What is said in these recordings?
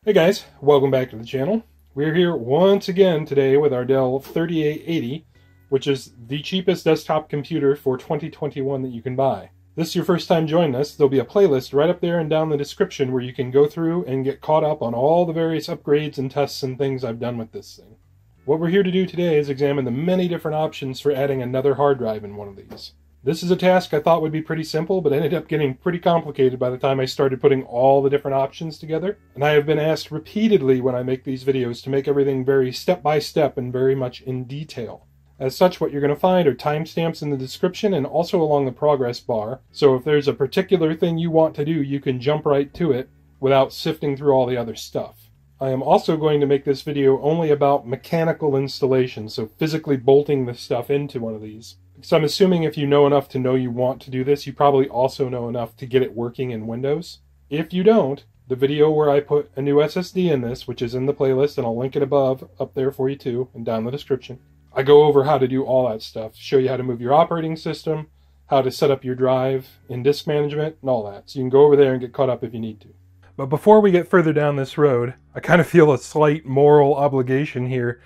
Hey guys, welcome back to the channel. We're here once again today with our Dell 3880, which is the cheapest desktop computer for 2021 that you can buy. If this is your first time joining us, there'll be a playlist right up there and down the description where you can go through and get caught up on all the various upgrades and tests and things I've done with this thing. What we're here to do today is examine the many different options for adding another hard drive in one of these. This is a task I thought would be pretty simple, but ended up getting pretty complicated by the time I started putting all the different options together. And I have been asked repeatedly when I make these videos to make everything very step-by-step and very much in detail. As such, what you're going to find are timestamps in the description and also along the progress bar. So if there's a particular thing you want to do, you can jump right to it without sifting through all the other stuff. I am also going to make this video only about mechanical installation, so physically bolting the stuff into one of these. So I'm assuming if you know enough to know you want to do this, you probably also know enough to get it working in Windows. If you don't, the video where I put a new SSD in this, which is in the playlist, and I'll link it above, up there for you too, and down in the description. I go over how to do all that stuff, show you how to move your operating system, how to set up your drive in disk management, and all that. So you can go over there and get caught up if you need to. But before we get further down this road, I kind of feel a slight moral obligation here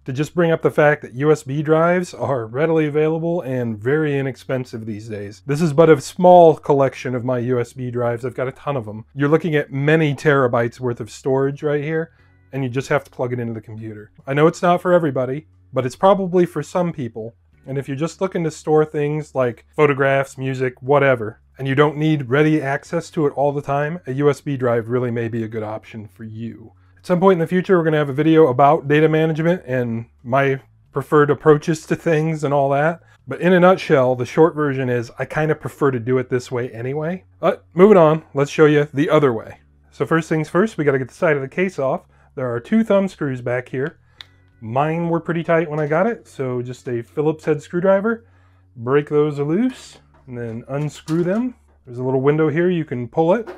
to just bring up the fact that USB drives are readily available and very inexpensive these days. This is but a small collection of my USB drives. I've got a ton of them. You're looking at many terabytes worth of storage right here, and you just have to plug it into the computer. I know it's not for everybody, but it's probably for some people. And if you're just looking to store things like photographs, music, whatever, and you don't need ready access to it all the time, a USB drive really may be a good option for you. At some point in the future, we're going to have a video about data management and my preferred approaches to things and all that. But in a nutshell, the short version is I kind of prefer to do it this way anyway. But moving on, let's show you the other way. So first things first, we got to get the side of the case off. There are two thumb screws back here. Mine were pretty tight when I got it, so just a Phillips head screwdriver. Break those loose and then unscrew them. There's a little window here, you can pull it,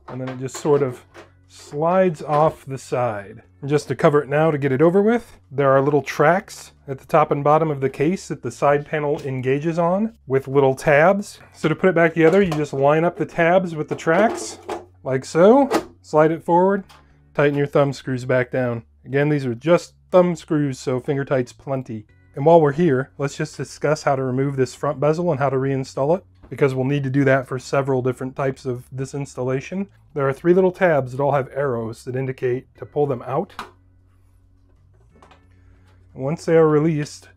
and then it just sort of slides off the side. And just to cover it now to get it over with, there are little tracks at the top and bottom of the case that the side panel engages on with little tabs. So to put it back together, you just line up the tabs with the tracks like so, slide it forward, tighten your thumb screws back down. Again, these are just thumb screws, so finger tight's plenty. And while we're here, let's just discuss how to remove this front bezel and how to reinstall it, because we'll need to do that for several different types of this installation. There are three little tabs that all have arrows that indicate to pull them out. Once they are released,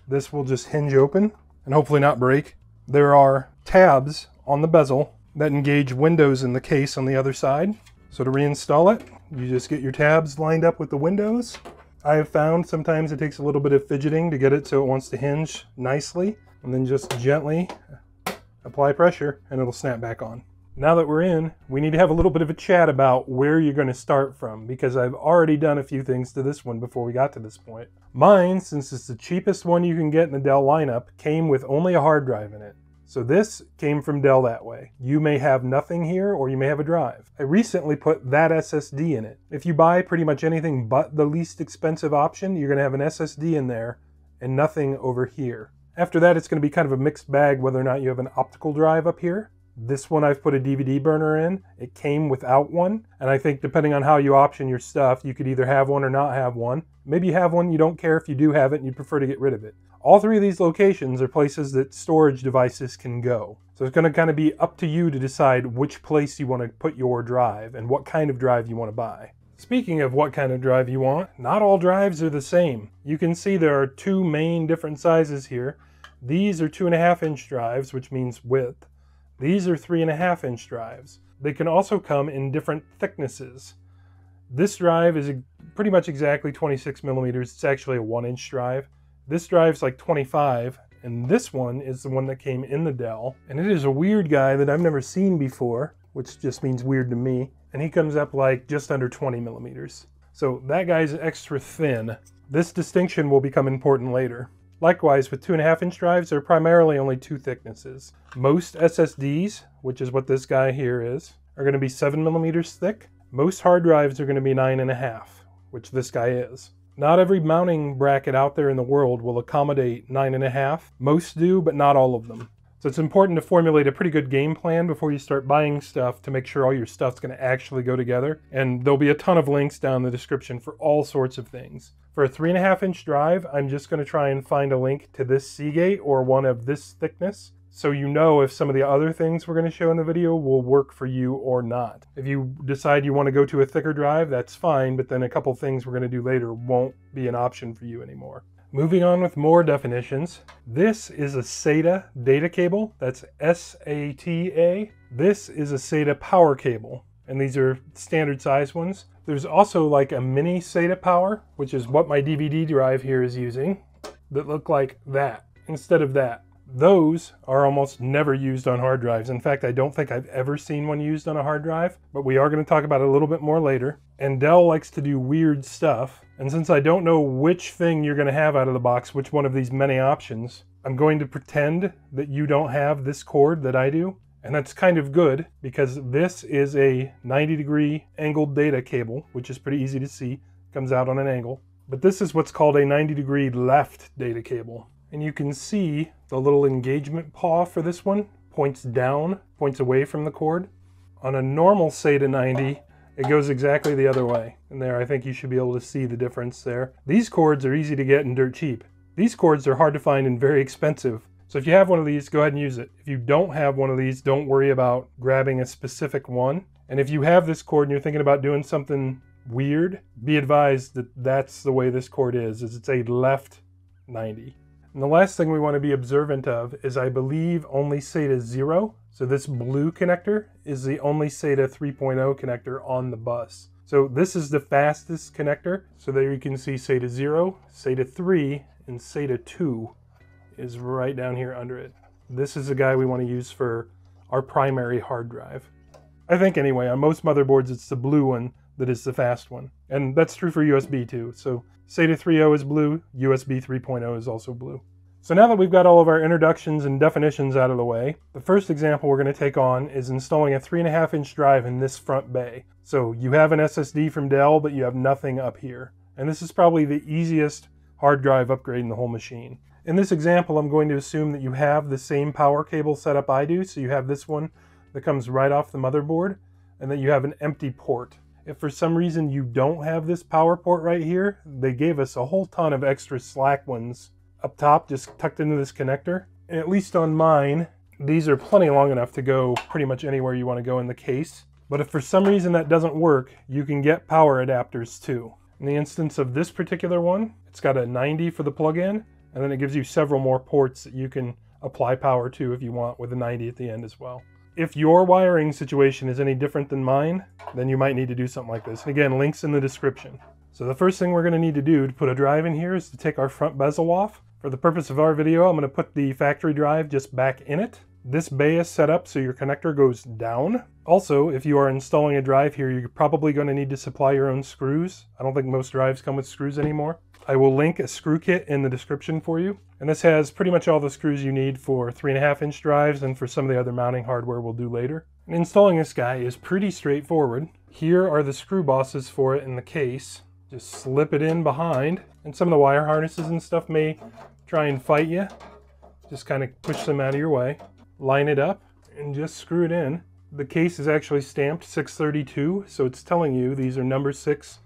this will just hinge open and hopefully not break. There are tabs on the bezel that engage windows in the case on the other side. So to reinstall it, you just get your tabs lined up with the windows. I have found sometimes it takes a little bit of fidgeting to get it so it wants to hinge nicely, and then just gently apply pressure and it'll snap back on. Now that we're in, we need to have a little bit of a chat about where you're going to start from, because I've already done a few things to this one before we got to this point. Mine, since it's the cheapest one you can get in the Dell lineup, came with only a hard drive in it. So this came from Dell that way. You may have nothing here, or you may have a drive. I recently put that SSD in it. If you buy pretty much anything but the least expensive option, you're going to have an SSD in there and nothing over here. After that, it's going to be kind of a mixed bag whether or not you have an optical drive up here. This one I've put a DVD burner in. It came without one, and I think depending on how you option your stuff, you could either have one or not have one. Maybe you have one, you don't care if you do have it, and you prefer to get rid of it. All three of these locations are places that storage devices can go. So it's going to kind of be up to you to decide which place you want to put your drive and what kind of drive you want to buy. Speaking of what kind of drive you want, not all drives are the same. You can see there are two main different sizes here. These are 2.5-inch drives, which means width. These are 3.5-inch drives. They can also come in different thicknesses. This drive is pretty much exactly 26 millimeters. It's actually a 1-inch drive. This drive's like 25, and this one is the one that came in the Dell. And it is a weird guy that I've never seen before, which just means weird to me. And he comes up like just under 20 millimeters. So that guy's extra thin. This distinction will become important later. Likewise, with 2.5-inch drives, there are primarily only two thicknesses. Most SSDs, which is what this guy here is, are going to be 7 millimeters thick. Most hard drives are going to be 9.5, which this guy is. Not every mounting bracket out there in the world will accommodate 9.5. Most do, but not all of them. So it's important to formulate a pretty good game plan before you start buying stuff to make sure all your stuff's going to actually go together. And there'll be a ton of links down in the description for all sorts of things. For a 3.5-inch drive, I'm just going to try and find a link to this Seagate or one of this thickness, so you know if some of the other things we're going to show in the video will work for you or not. If you decide you want to go to a thicker drive, that's fine, but then a couple things we're going to do later won't be an option for you anymore. Moving on with more definitions, this is a SATA data cable. That's SATA. This is a SATA power cable, and these are standard size ones. There's also like a mini SATA power, which is what my DVD drive here is using, that look like that instead of that. Those are almost never used on hard drives. In fact, I don't think I've ever seen one used on a hard drive, but we are going to talk about it a little bit more later. And Dell likes to do weird stuff. And since I don't know which thing you're going to have out of the box, which one of these many options, I'm going to pretend that you don't have this cord that I do. And that's kind of good because this is a 90-degree angled data cable, which is pretty easy to see. Comes out on an angle. But this is what's called a 90-degree left data cable. And you can see the little engagement paw for this one points down, points away from the cord. On a normal SATA 90, it goes exactly the other way. And there, I think you should be able to see the difference there. These cords are easy to get and dirt cheap. These cords are hard to find and very expensive. So if you have one of these, go ahead and use it. If you don't have one of these, don't worry about grabbing a specific one. And if you have this cord and you're thinking about doing something weird, be advised that that's the way this cord is it's a left 90. And the last thing we want to be observant of is I believe only SATA 0. So this blue connector is the only SATA 3.0 connector on the bus. So this is the fastest connector. So there you can see SATA 0, SATA 3, and SATA 2 is right down here under it. This is the guy we want to use for our primary hard drive. I think anyway, on most motherboards it's the blue one that is the fast one. And that's true for USB too. So SATA 3.0 is blue, USB 3.0 is also blue. So now that we've got all of our introductions and definitions out of the way, the first example we're going to take on is installing a 3.5-inch drive in this front bay. So you have an SSD from Dell, but you have nothing up here. And this is probably the easiest hard drive upgrade in the whole machine. In this example, I'm going to assume that you have the same power cable setup I do. So you have this one that comes right off the motherboard, and that you have an empty port. If for some reason you don't have this power port right here, they gave us a whole ton of extra slack ones up top, just tucked into this connector. And at least on mine, these are plenty long enough to go pretty much anywhere you want to go in the case. But if for some reason that doesn't work, you can get power adapters too. In the instance of this particular one, it's got a 90 for the plug-in, and then it gives you several more ports that you can apply power to if you want, with a 90 at the end as well. If your wiring situation is any different than mine, then you might need to do something like this. And again, links in the description. So the first thing we're going to need to do to put a drive in here is to take our front bezel off. For the purpose of our video, I'm going to put the factory drive just back in it. This bay is set up so your connector goes down. Also, if you are installing a drive here, you're probably going to need to supply your own screws. I don't think most drives come with screws anymore. I will link a screw kit in the description for you. And this has pretty much all the screws you need for 3.5-inch drives and for some of the other mounting hardware we'll do later. And installing this guy is pretty straightforward. Here are the screw bosses for it in the case. Just slip it in behind. And some of the wire harnesses and stuff may try and fight you. Just kind of push them out of your way. Line it up and just screw it in. The case is actually stamped 632, so it's telling you these are number 6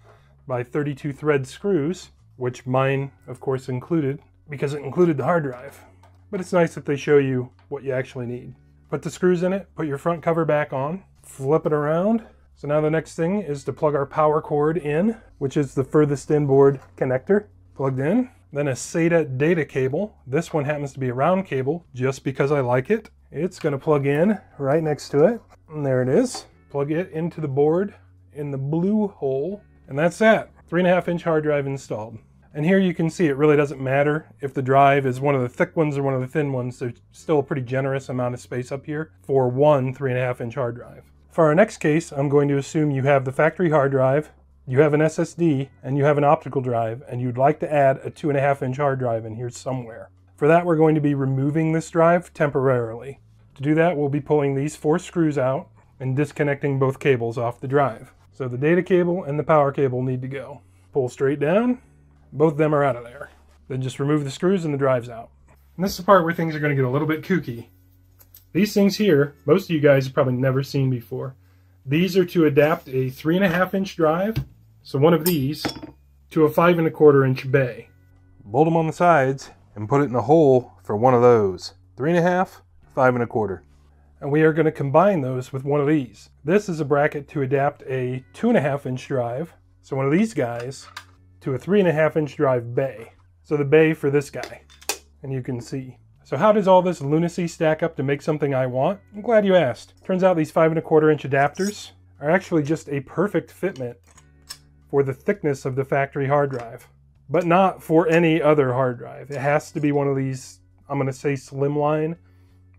by 32 thread screws, which mine, of course, included, because it included the hard drive. But it's nice that they show you what you actually need. Put the screws in it, put your front cover back on, flip it around. So now the next thing is to plug our power cord in, which is the furthest inboard connector. Plugged in. Then a SATA data cable. This one happens to be a round cable, just because I like it. It's going to plug in right next to it. And there it is. Plug it into the board in the blue hole. And that's that. 3.5-inch hard drive installed. And here you can see it really doesn't matter if the drive is one of the thick ones or one of the thin ones. There's still a pretty generous amount of space up here for one 3.5-inch hard drive. For our next case, I'm going to assume you have the factory hard drive, you have an SSD, and you have an optical drive, and you'd like to add a 2.5-inch hard drive in here somewhere. For that, we're going to be removing this drive temporarily. To do that, we'll be pulling these 4 screws out and disconnecting both cables off the drive. So the data cable and the power cable need to go. Pull straight down. Both of them are out of there. Then just remove the screws and the drive's out. And this is the part where things are going to get a little bit kooky. These things here, most of you guys have probably never seen before. These are to adapt a 3.5-inch drive, so one of these, to a 5.25-inch bay. Bolt them on the sides and put it in a hole for one of those. 3.5, 5.25. And we are going to combine those with one of these. This is a bracket to adapt a 2.5-inch drive, so one of these guys, to a 3.5-inch drive bay. So the bay for this guy, and you can see. So how does all this lunacy stack up to make something I want? I'm glad you asked. Turns out these 5.25-inch adapters are actually just a perfect fitment for the thickness of the factory hard drive, but not for any other hard drive. It has to be one of these, I'm going to say slimline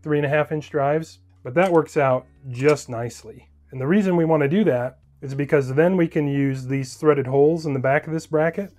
3.5-inch drives, but that works out just nicely. And the reason we want to do that is because then we can use these threaded holes in the back of this bracket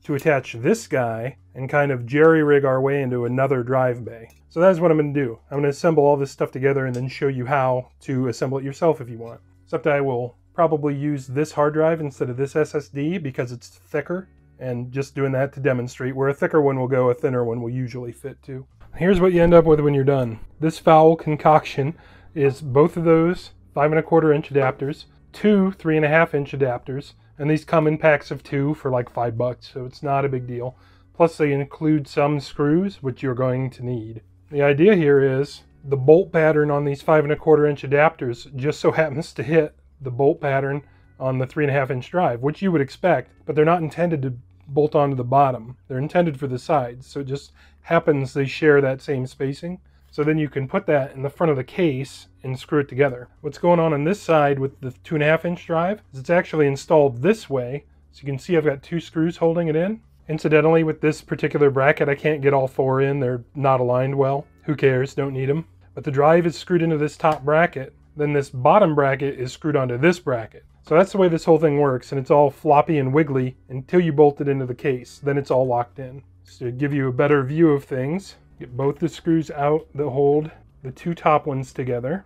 to attach this guy and kind of jerry-rig our way into another drive bay. So that's what I'm going to do. I'm going to assemble all this stuff together and then show you how to assemble it yourself if you want. Except I will probably use this hard drive instead of this SSD because it's thicker, and just doing that to demonstrate where a thicker one will go, a thinner one will usually fit too. Here's what you end up with when you're done. This foul concoction is both of those 5.25-inch adapters, two 3.5-inch adapters, and these come in packs of 2 for like $5, so it's not a big deal. Plus they include some screws, which you're going to need. The idea here is the bolt pattern on these 5.25-inch adapters just so happens to hit the bolt pattern on the 3.5-inch drive, which you would expect, but they're not intended to bolt onto the bottom. They're intended for the sides, so it just happens they share that same spacing. So then you can put that in the front of the case and screw it together. What's going on this side with the 2.5-inch drive is it's actually installed this way. So you can see I've got 2 screws holding it in. Incidentally, with this particular bracket, I can't get all 4 in. They're not aligned well. Who cares? Don't need them. But the drive is screwed into this top bracket. Then this bottom bracket is screwed onto this bracket. So that's the way this whole thing works, and it's all floppy and wiggly until you bolt it into the case. Then it's all locked in. So to give you a better view of things, get both the screws out that hold the 2 top ones together.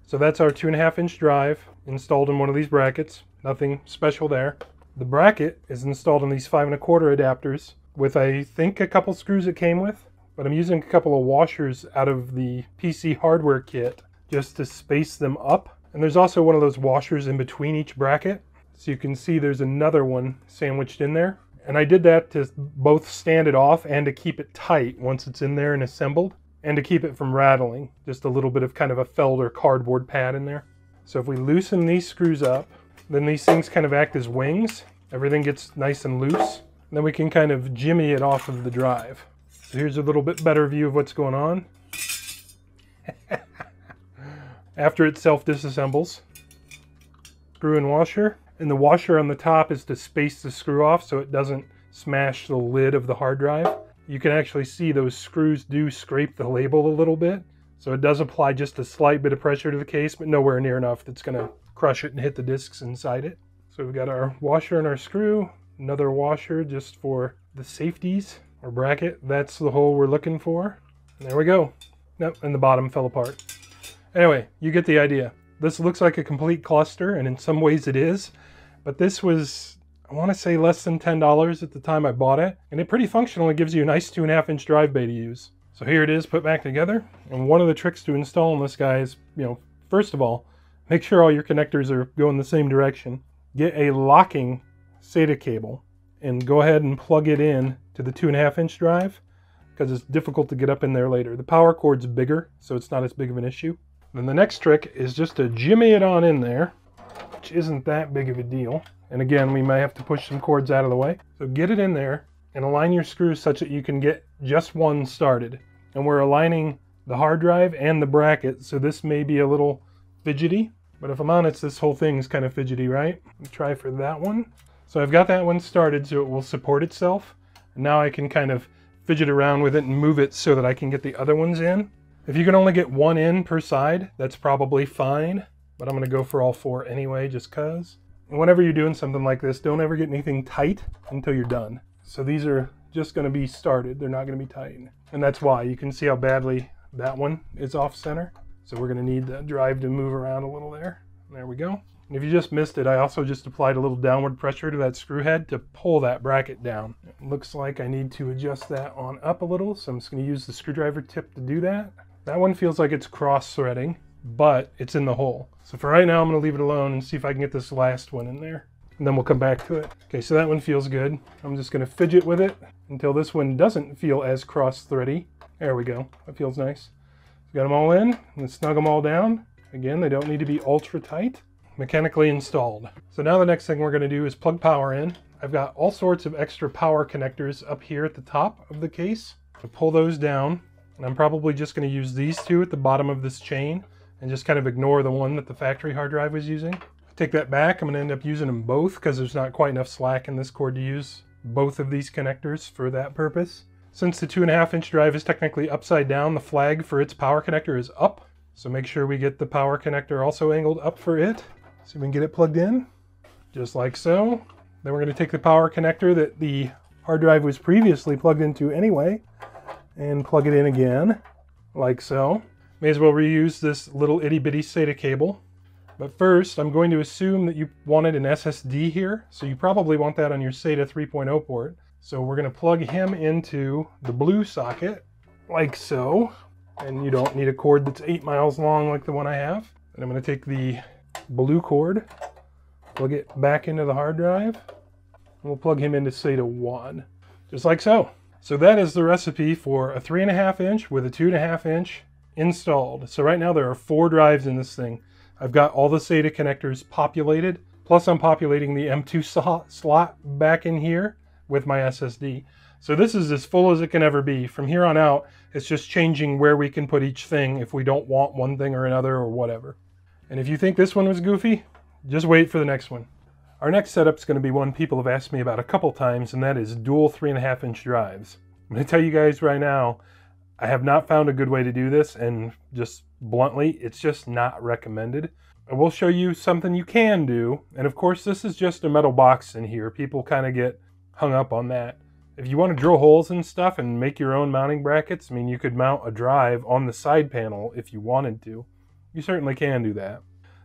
So that's our 2.5-inch drive installed in one of these brackets. Nothing special there. The bracket is installed in these 5.25 adapters with, I think, a couple screws it came with, but I'm using a couple of washers out of the PC hardware kit just to space them up. And there's also one of those washers in between each bracket. So you can see there's another one sandwiched in there. And I did that to both stand it off and to keep it tight once it's in there and assembled, and to keep it from rattling. Just a little bit of kind of a felt or cardboard pad in there. So if we loosen these screws up, then these things kind of act as wings. Everything gets nice and loose. And then we can kind of jimmy it off of the drive. So here's a little bit better view of what's going on. After it self-disassembles. Screw and washer. And the washer on the top is to space the screw off so it doesn't smash the lid of the hard drive. You can actually see those screws do scrape the label a little bit. So it does apply just a slight bit of pressure to the case, but nowhere near enough that's going to crush it and hit the discs inside it. So we've got our washer and our screw. Another washer just for the safeties or bracket. That's the hole we're looking for. And there we go. Nope, and the bottom fell apart. Anyway, you get the idea. This looks like a complete cluster, and in some ways it is. But this was, I want to say, less than $10 at the time I bought it. And it pretty functionally gives you a nice 2.5-inch drive bay to use. So here it is put back together. And one of the tricks to installing this guy is, first of all, make sure all your connectors are going the same direction. Get a locking SATA cable and go ahead and plug it in to the 2.5-inch drive because it's difficult to get up in there later. The power cord's bigger, so it's not as big of an issue. Then the next trick is just to jimmy it on in there, which isn't that big of a deal. And again, we may have to push some cords out of the way. So get it in there and align your screws such that you can get just one started. And we're aligning the hard drive and the bracket, so this may be a little fidgety. But if I'm honest, this whole thing's kind of fidgety, right? Let's try for that one. So I've got that one started so it will support itself. And now I can kind of fidget around with it and move it so that I can get the other ones in. If you can only get one in per side, that's probably fine. But I'm going to go for all 4 anyway, just cause. And whenever you're doing something like this, don't ever get anything tight until you're done. So these are just going to be started. They're not going to be tight. And that's why. You can see how badly that one is off center. So we're going to need the drive to move around a little there. There we go. And if you just missed it, I also just applied a little downward pressure to that screw head to pull that bracket down. It looks like I need to adjust that on up a little, so I'm just going to use the screwdriver tip to do that. That one feels like it's cross-threading, but it's in the hole. So for right now, I'm going to leave it alone and see if I can get this last one in there. And then we'll come back to it. Okay, so that one feels good. I'm just going to fidget with it until this one doesn't feel as cross-thready. There we go. That feels nice. Got them all in, and snug them all down. Again, they don't need to be ultra tight. Mechanically installed. So now the next thing we're going to do is plug power in. I've got all sorts of extra power connectors up here at the top of the case. So pull those down, and I'm probably just going to use these two at the bottom of this chain and just kind of ignore the one that the factory hard drive was using. Take that back. I'm going to end up using them both because there's not quite enough slack in this cord to use both of these connectors for that purpose. Since the 2.5-inch drive is technically upside down, the flag for its power connector is up. So make sure we get the power connector also angled up for it. So we can get it plugged in, just like so. Then we're going to take the power connector that the hard drive was previously plugged into anyway, and plug it in again, like so. May as well reuse this little itty-bitty SATA cable. But first, I'm going to assume that you wanted an SSD here, so you probably want that on your SATA 3.0 port. So we're going to plug him into the blue socket, like so. And you don't need a cord that's 8 miles long like the one I have. And I'm going to take the blue cord, plug it back into the hard drive, and we'll plug him into SATA 1, just like so. So that is the recipe for a 3.5-inch with a 2.5-inch installed. So right now there are 4 drives in this thing. I've got all the SATA connectors populated, plus I'm populating the M2 slot back in here with my SSD. So this is as full as it can ever be. From here on out, it's just changing where we can put each thing if we don't want one thing or another or whatever. And if you think this one was goofy, just wait for the next one. Our next setup is going to be one people have asked me about a couple times, and that is dual 3.5-inch drives. I'm going to tell you guys right now, I have not found a good way to do this, and just bluntly, it's just not recommended. I will show you something you can do, and of course this is just a metal box in here. People kind of get hung up on that. If you want to drill holes and stuff and make your own mounting brackets, I mean, you could mount a drive on the side panel if you wanted to. You certainly can do that.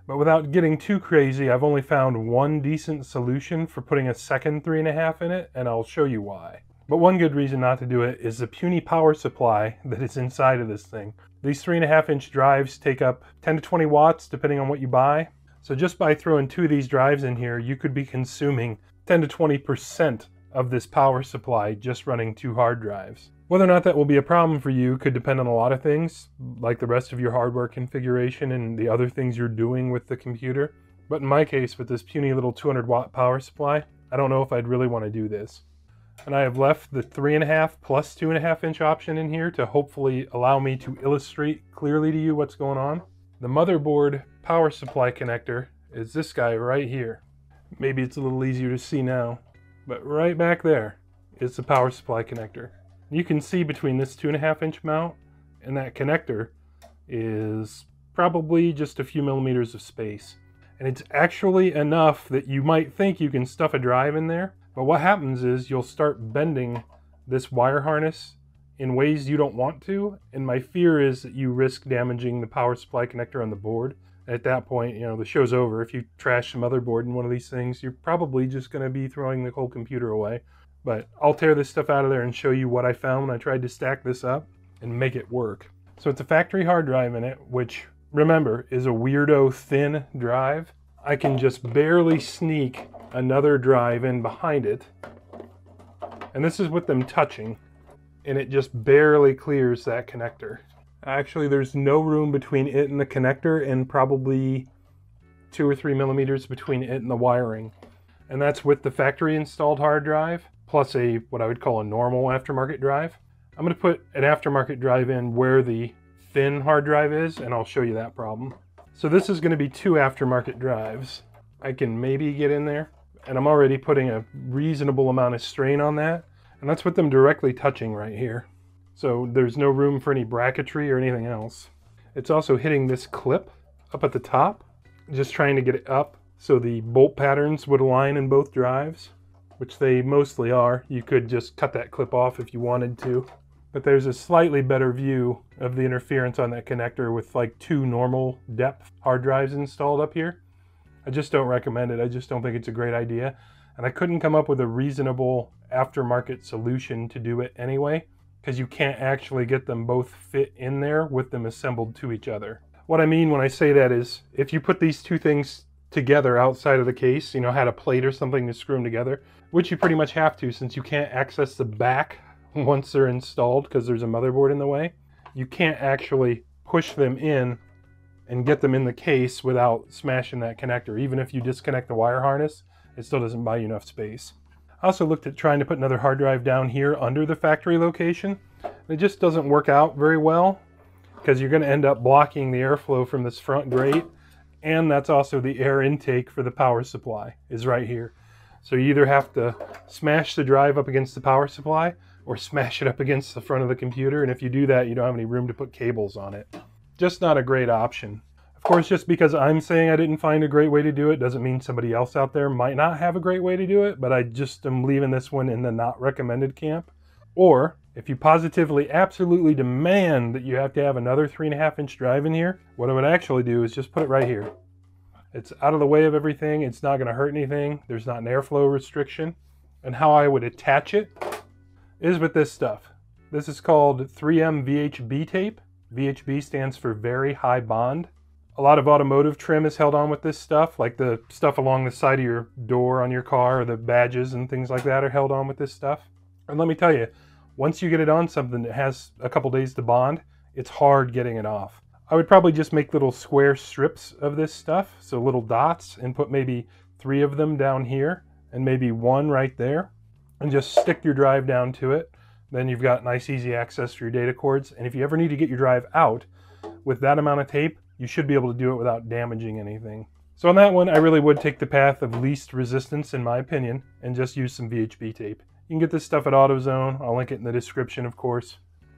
But without getting too crazy, I've only found one decent solution for putting a second 3.5 in it, and I'll show you why. But one good reason not to do it is the puny power supply that is inside of this thing. These 3.5-inch drives take up 10 to 20 watts depending on what you buy. So just by throwing 2 of these drives in here, you could be consuming 10 to 20% of this power supply just running 2 hard drives. Whether or not that will be a problem for you could depend on a lot of things, like the rest of your hardware configuration and the other things you're doing with the computer. But in my case, with this puny little 200-watt power supply, I don't know if I'd really want to do this. And I have left the 3.5 plus 2.5-inch option in here to hopefully allow me to illustrate clearly to you what's going on. The motherboard power supply connector is this guy right here. Maybe it's a little easier to see now, but right back there is the power supply connector. You can see between this 2.5-inch mount and that connector is probably just a few millimeters of space. And it's actually enough that you might think you can stuff a drive in there, but what happens is you'll start bending this wire harness in ways you don't want to, and my fear is that you risk damaging the power supply connector on the board. At that point, you know, the show's over. If you trash the motherboard in one of these things, you're probably just going to be throwing the whole computer away. But I'll tear this stuff out of there and show you what I found when I tried to stack this up and make it work. So it's a factory hard drive in it, which, remember, is a weirdo thin drive. I can just barely sneak another drive in behind it. And this is with them touching. And it just barely clears that connector. Actually, there's no room between it and the connector, and probably 2 or 3 millimeters between it and the wiring. And that's with the factory installed hard drive, plus what I would call a normal aftermarket drive. I'm going to put an aftermarket drive in where the thin hard drive is, and I'll show you that problem. So this is going to be 2 aftermarket drives. I can maybe get in there, and I'm already putting a reasonable amount of strain on that, and that's with them directly touching right here. So there's no room for any bracketry or anything else. It's also hitting this clip up at the top, just trying to get it up so the bolt patterns would align in both drives, which they mostly are. You could just cut that clip off if you wanted to. But there's a slightly better view of the interference on that connector with like 2 normal depth hard drives installed up here. I just don't recommend it. I just don't think it's a great idea. And I couldn't come up with a reasonable aftermarket solution to do it anyway, because you can't actually get them both fit in there with them assembled to each other. What I mean when I say that is, if you put these two things together outside of the case, you know, had a plate or something to screw them together, which you pretty much have to since you can't access the back once they're installed because there's a motherboard in the way, you can't actually push them in and get them in the case without smashing that connector. Even if you disconnect the wire harness, it still doesn't buy you enough space. I also looked at trying to put another hard drive down here under the factory location. It just doesn't work out very well because you're going to end up blocking the airflow from this front grate, and that's also the air intake for the power supply is right here. So you either have to smash the drive up against the power supply or smash it up against the front of the computer, and if you do that, you don't have any room to put cables on it. Just not a great option. Of course, just because I'm saying I didn't find a great way to do it doesn't mean somebody else out there might not have a great way to do it, but I just am leaving this one in the not recommended camp. Or, if you positively, absolutely demand that you have to have another 3.5-inch drive in here, what I would actually do is just put it right here. It's out of the way of everything, it's not going to hurt anything, there's not an airflow restriction. And how I would attach it is with this stuff. This is called 3M VHB tape. VHB stands for Very High Bond. A lot of automotive trim is held on with this stuff, like the stuff along the side of your door on your car, or the badges and things like that are held on with this stuff. And let me tell you, once you get it on something that has a couple days to bond, it's hard getting it off. I would probably just make little square strips of this stuff, so little dots, and put maybe 3 of them down here, and maybe 1 right there, and just stick your drive down to it. Then you've got nice easy access for your data cords, and if you ever need to get your drive out, with that amount of tape, you should be able to do it without damaging anything. So on that one, I really would take the path of least resistance in my opinion, and just use some VHB tape. You can get this stuff at AutoZone. I'll link it in the description, of course.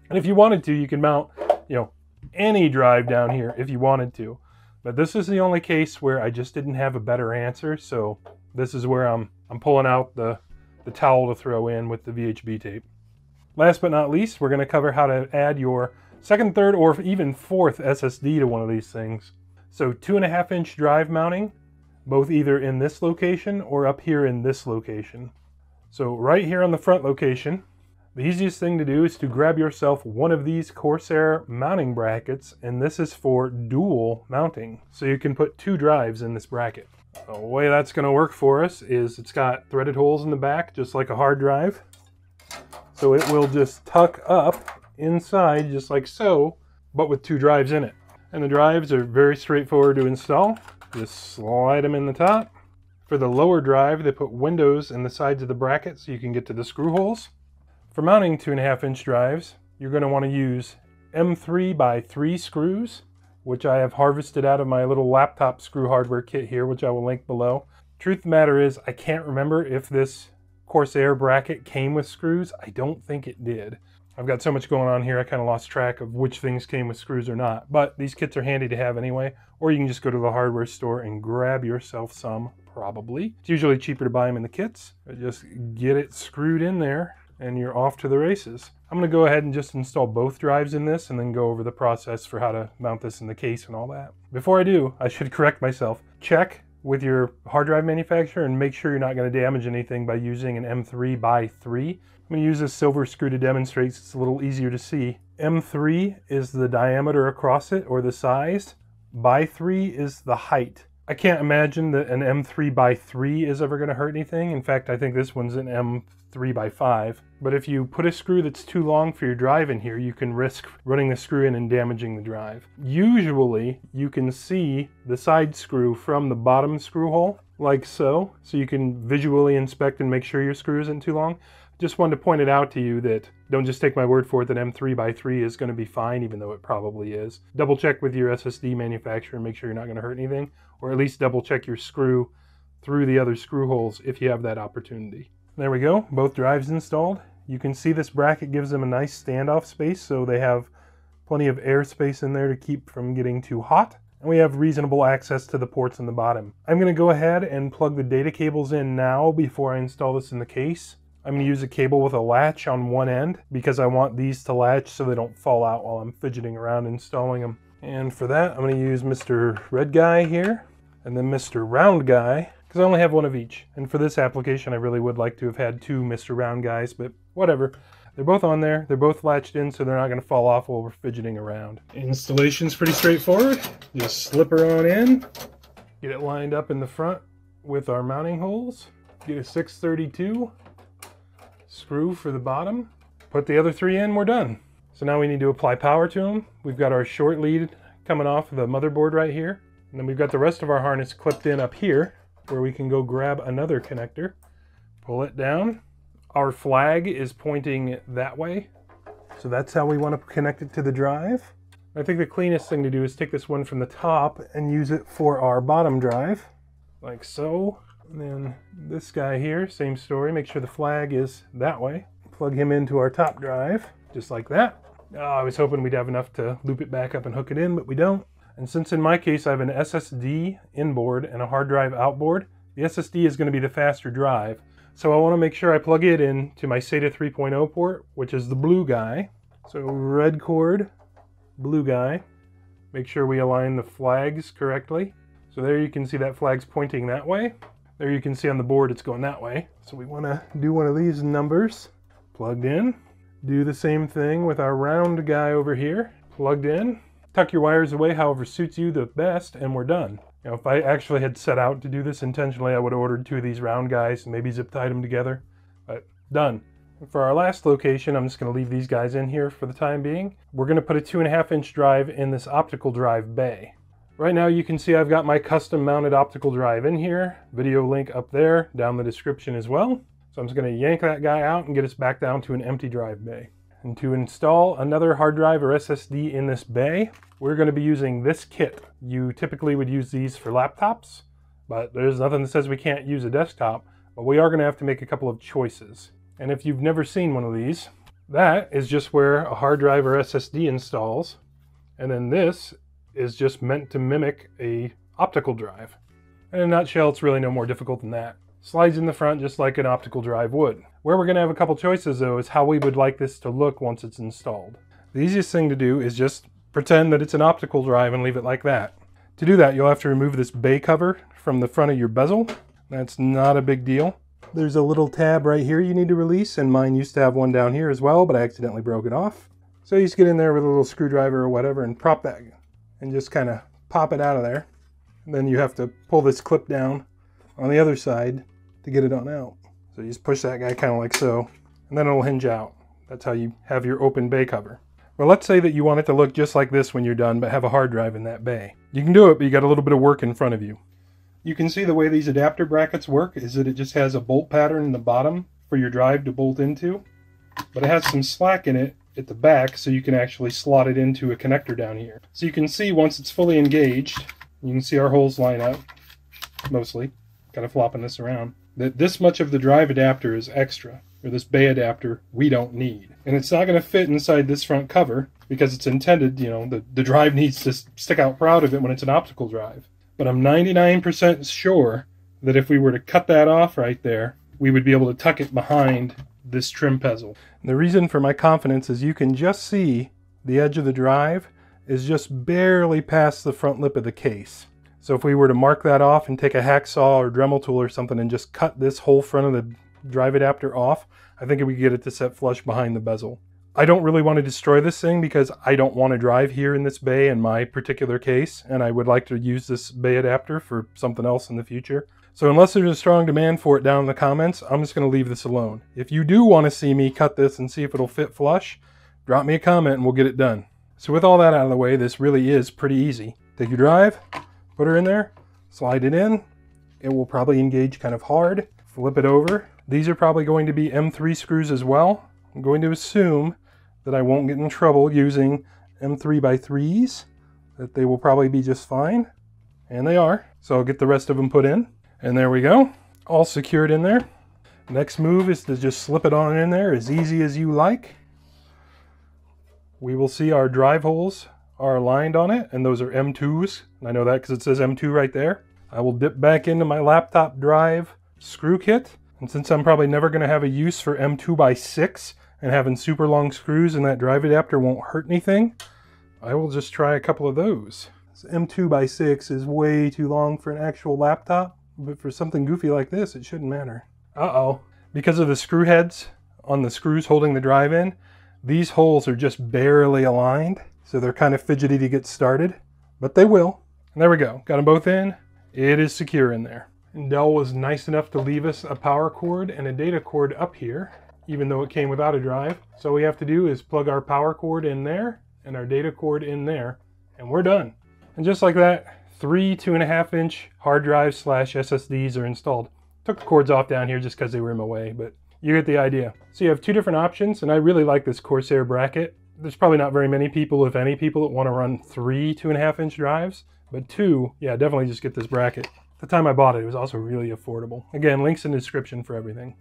And if you wanted to, you can mount, you know, any drive down here if you wanted to. But this is the only case where I just didn't have a better answer, so this is where I'm pulling out the towel to throw in with the VHB tape. Last but not least, we're going to cover how to add your second, third, or even fourth SSD to one of these things. So 2.5-inch drive mounting, both either in this location or up here in this location. So right here on the front location, the easiest thing to do is to grab yourself one of these Corsair mounting brackets, and this is for dual mounting. So you can put 2 drives in this bracket. The way that's going to work for us is it's got threaded holes in the back, just like a hard drive. So it will just tuck up inside just like so, but with 2 drives in it. And the drives are very straightforward to install. Just slide them in the top. For the lower drive, they put windows in the sides of the bracket so you can get to the screw holes. For mounting 2.5-inch drives, you're going to want to use M3x3 screws, which I have harvested out of my little laptop screw hardware kit here, which I will link below. Truth of the matter is, I can't remember if this Corsair bracket came with screws. I don't think it did. I've got so much going on here, I kind of lost track of which things came with screws or not. But these kits are handy to have anyway, or you can just go to the hardware store and grab yourself some, probably. It's usually cheaper to buy them in the kits, but just get it screwed in there and you're off to the races. I'm going to go ahead and just install both drives in this and then go over the process for how to mount this in the case and all that. Before I do, I should correct myself. Check with your hard drive manufacturer and make sure you're not going to damage anything by using an M3x3. I'm going to use this silver screw to demonstrate so it's a little easier to see. M3 is the diameter across it, or the size. By 3 is the height. I can't imagine that an M3x3 is ever going to hurt anything. In fact, I think this one's an M3x5. But if you put a screw that's too long for your drive in here, you can risk running the screw in and damaging the drive. Usually, you can see the side screw from the bottom screw hole, like so. So you can visually inspect and make sure your screw isn't too long. Just wanted to point it out to you that don't just take my word for it that M3x3 is going to be fine, even though it probably is. Double check with your SSD manufacturer and make sure you're not going to hurt anything, or at least double check your screw through the other screw holes if you have that opportunity. There we go, both drives installed. You can see this bracket gives them a nice standoff space, so they have plenty of air space in there to keep from getting too hot. And we have reasonable access to the ports on the bottom. I'm going to go ahead and plug the data cables in now before I install this in the case. I'm going to use a cable with a latch on one end because I want these to latch so they don't fall out while I'm fidgeting around installing them. And for that, I'm going to use Mr. Red Guy here. And then Mr. Round Guy, because I only have one of each. And for this application, I really would like to have had two Mr. Round Guys, but whatever. They're both on there. They're both latched in, so they're not going to fall off while we're fidgeting around. Installation's pretty straightforward. Just slip her on in. Get it lined up in the front with our mounting holes. Get a 632 screw for the bottom. Put the other three in, we're done. So now we need to apply power to them. We've got our short lead coming off of the motherboard right here. And then we've got the rest of our harness clipped in up here, where we can go grab another connector, pull it down. Our flag is pointing that way, so that's how we want to connect it to the drive. I think the cleanest thing to do is take this one from the top and use it for our bottom drive, like so. And then this guy here, same story, make sure the flag is that way. Plug him into our top drive, just like that. I was hoping we'd have enough to loop it back up and hook it in, but we don't. And since in my case I have an SSD inboard and a hard drive outboard, the SSD is going to be the faster drive. So I want to make sure I plug it in to my SATA 3.0 port, which is the blue guy. So red cord, blue guy. Make sure we align the flags correctly. So there you can see that flag's pointing that way. There you can see on the board it's going that way. So we want to do one of these numbers. Plugged in. Do the same thing with our round guy over here. Plugged in. Tuck your wires away however suits you the best, and we're done. You know, if I actually had set out to do this intentionally, I would have ordered two of these round guys and maybe zip tied them together. But done. For our last location, I'm just going to leave these guys in here for the time being. We're going to put a 2.5-inch drive in this optical drive bay. Right now you can see I've got my custom mounted optical drive in here. Video link up there, down the description as well. So I'm just going to yank that guy out and get us back down to an empty drive bay. And to install another hard drive or SSD in this bay, we're going to be using this kit. You typically would use these for laptops, but there's nothing that says we can't use a desktop, but we are going to have to make a couple of choices. And if you've never seen one of these, that is just where a hard drive or SSD installs, and then this is just meant to mimic a optical drive. In a nutshell, it's really no more difficult than that. Slides in the front just like an optical drive would. Where we're going to have a couple choices though is how we would like this to look once it's installed. The easiest thing to do is just pretend that it's an optical drive and leave it like that. To do that, you'll have to remove this bay cover from the front of your bezel. That's not a big deal. There's a little tab right here you need to release, and mine used to have one down here as well, but I accidentally broke it off. So you just get in there with a little screwdriver or whatever and prop that and just kind of pop it out of there. And then you have to pull this clip down on the other side to get it on out. So you just push that guy kind of like so, and then it'll hinge out. That's how you have your open bay cover. Well, let's say that you want it to look just like this when you're done, but have a hard drive in that bay. You can do it, but you got a little bit of work in front of you. You can see the way these adapter brackets work is that it just has a bolt pattern in the bottom for your drive to bolt into, but it has some slack in it at the back so you can actually slot it into a connector down here. So you can see once it's fully engaged, you can see our holes line up, mostly, kind of flopping this around, that this much of the drive adapter is extra, or this bay adapter we don't need. And it's not going to fit inside this front cover because it's intended, you know, the drive needs to stick out proud of it when it's an optical drive. But I'm 99% sure that if we were to cut that off right there, we would be able to tuck it behind this trim bezel. And the reason for my confidence is you can just see the edge of the drive is just barely past the front lip of the case. So if we were to mark that off and take a hacksaw or Dremel tool or something and just cut this whole front of the drive adapter off, I think we could get it to set flush behind the bezel. I don't really want to destroy this thing because I don't want to drive here in this bay in my particular case, and I would like to use this bay adapter for something else in the future. So unless there's a strong demand for it down in the comments, I'm just going to leave this alone. If you do want to see me cut this and see if it'll fit flush, drop me a comment and we'll get it done. So with all that out of the way, this really is pretty easy. Take your drive, put her in there, slide it in. It will probably engage kind of hard. Flip it over. These are probably going to be M3 screws as well. I'm going to assume that I won't get in trouble using M3x3s, that they will probably be just fine. And they are. So I'll get the rest of them put in. And there we go. All secured in there. Next move is to just slip it on in there as easy as you like. We will see our drive holes are aligned on it, and those are M2s. And I know that because it says M2 right there. I will dip back into my laptop drive screw kit. And since I'm probably never going to have a use for M2x6 and having super long screws in that drive adapter won't hurt anything, I will just try a couple of those. This M2x6 is way too long for an actual laptop, but for something goofy like this, it shouldn't matter. Uh-oh. Because of the screw heads on the screws holding the drive in, these holes are just barely aligned, so they're kind of fidgety to get started, but they will. And there we go. Got them both in. It is secure in there. And Dell was nice enough to leave us a power cord and a data cord up here, even though it came without a drive. So all we have to do is plug our power cord in there and our data cord in there, and we're done. And just like that, 3 2.5-inch hard drives / SSDs are installed. Took the cords off down here just because they were in my way, but you get the idea. So you have 2 different options, and I really like this Corsair bracket. There's probably not very many people, if any people, that want to run 3 2.5-inch drives, but 2, yeah, definitely just get this bracket. At the time I bought it was also really affordable. Again, links in the description for everything.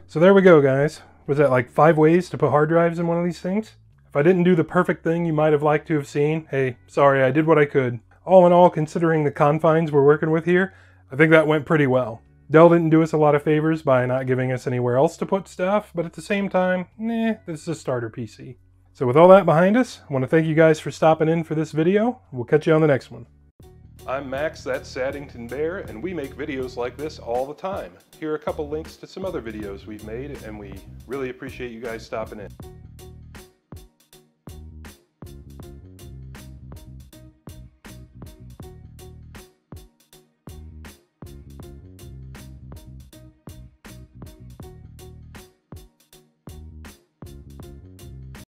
So there we go, guys. Was that like 5 ways to put hard drives in one of these things? If I didn't do the perfect thing you might have liked to have seen, hey, sorry, I did what I could. All in all, considering the confines we're working with here, I think that went pretty well. Dell didn't do us a lot of favors by not giving us anywhere else to put stuff, but at the same time, this is a starter PC. So with all that behind us, I want to thank you guys for stopping in for this video. We'll catch you on the next one. I'm Max, that's Saddington Bear, and we make videos like this all the time. Here are a couple links to some other videos we've made, and we really appreciate you guys stopping in.